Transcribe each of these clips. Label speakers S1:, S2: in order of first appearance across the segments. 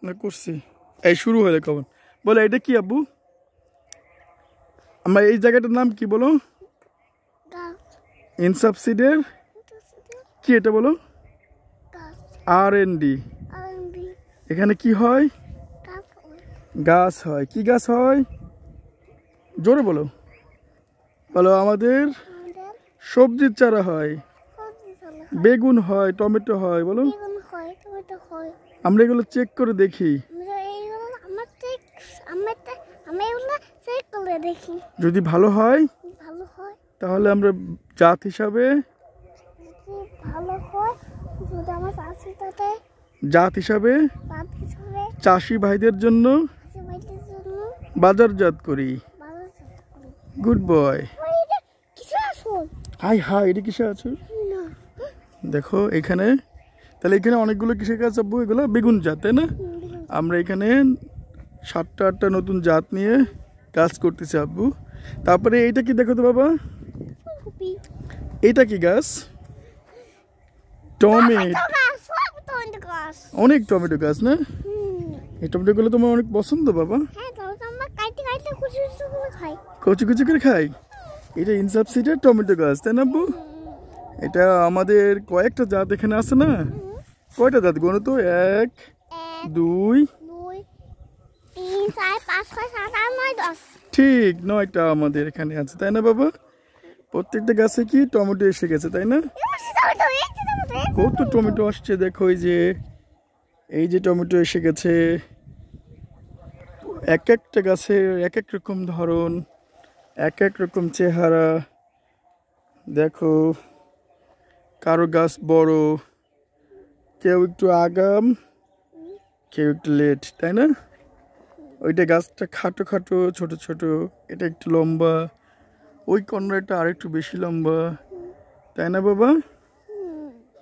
S1: না করছি এই শুরু হলে কখন বলো এটা কি আব্বু আমরা এই জায়গাটার নাম কি বলো ইনসাফ সিডের কি এটা বলো R&D এখানে কি হয় গাছ হয় কি গাছ হয় জোরে বলো বলো আমাদের সবজির চারা হয় বেগুন হয় টমেটো হয় বলো আমরা এগুলো চেক করে দেখি যদি ভালো হয় তাহলে আমরা জাত হিসাবে চাষি ভাইদের জন্য বাজারজাত করি গুড বয় হাই হাই এটা কিসে আছে দেখো এখানে তাহলে এখানে অনেকগুলো কিসের গাছ আব্বু এগুলো বেগুন জাত তাই না আমরা এখানে 7টা 8টা নতুন জাত নিয়ে কাজ করতেছি আব্বু তারপরে এইটা কি দেখো তো বাবা এটা কি গাছ টমেটো অনেক টমেটো গাছ না এই টমেটো গুলো তোমার অনেক পছন্দ বাবা কচি কচি করে খাই এটা ইনসাফ সিডের টমেটো গাছ তাই না আব্বু এটা আমাদের কয়েকটা জাত এখানে আছে না কয়টা জাত গোনো তো 1 2 3 4 5 6 7 8 9 10 ঠিক 9টা আমাদের এখানে আছে তাই না বাবা প্রত্যেকটা গাছে কি টমেটো এসে গেছে তাই না কত টমেটো আসছে দেখো এই যে টমেটো এসে গেছে এক একটা গাছের এক এক রকম ধরন এক এক রকম চেহারা দেখো কারো গাছ বড় কেউ একটু আগাম কেউ একটু লেট তাই না ওইটা গাছটা খাটো খাটো ছোট ছোট এটা একটু লম্বা ওই কর্নারটা আরেকটু বেশি লম্বা তাই না বাবা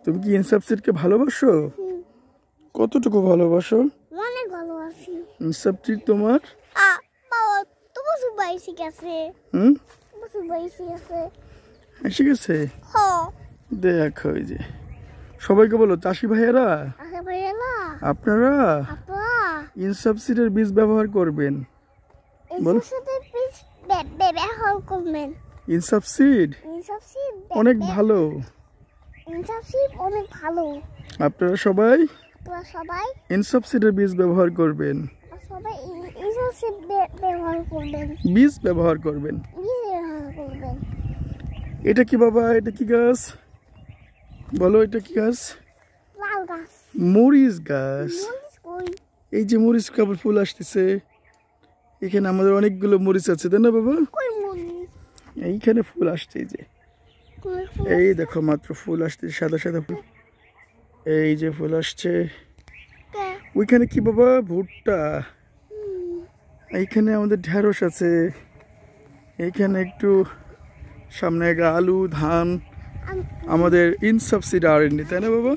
S1: তুমি কি ইনসাফ সিডকে ভালোবাসো কতটুকু ভালোবাসো
S2: অনেক ভালোবাসি
S1: ইনসাফ সিড তোমার
S2: বাবা তোমার সুবাই শিখেছে সুবাই শিখেছে
S1: এসে গেছে
S2: হ্যাঁ
S1: দেখো এই যে সবাইকে বলো চাষি ভাইয়েরা আপনারা ইনসাফ সিডের বীজ ব্যবহার করবেন বলো ইনসাফ সিড অনেক ভালো আপনারা সবাই ইনসাফ সিডের বীজ ব্যবহার করবেন বীজ ব্যবহার করবেন এটা কি বাবা এটা কি গাছ বলো এটা কি গাছ মরিচ গাছ এই যে মরিচ কেবল ফুল আসতেছে এখানে আমাদের অনেকগুলো মরিচ আছে তাই না বাবা এইখানে ফুল আসছে এই যে এই দেখো মাত্র ফুল আসছে সাদা সাদা ফুল এই যে ফুল আসছে ওইখানে কি বাবা ভুট্টা এইখানে আমাদের ঢেঁড়স আছে এইখানে একটু সামনে আলু ধান আমাদের ইনসাফ সিড R&D তাই না বাবা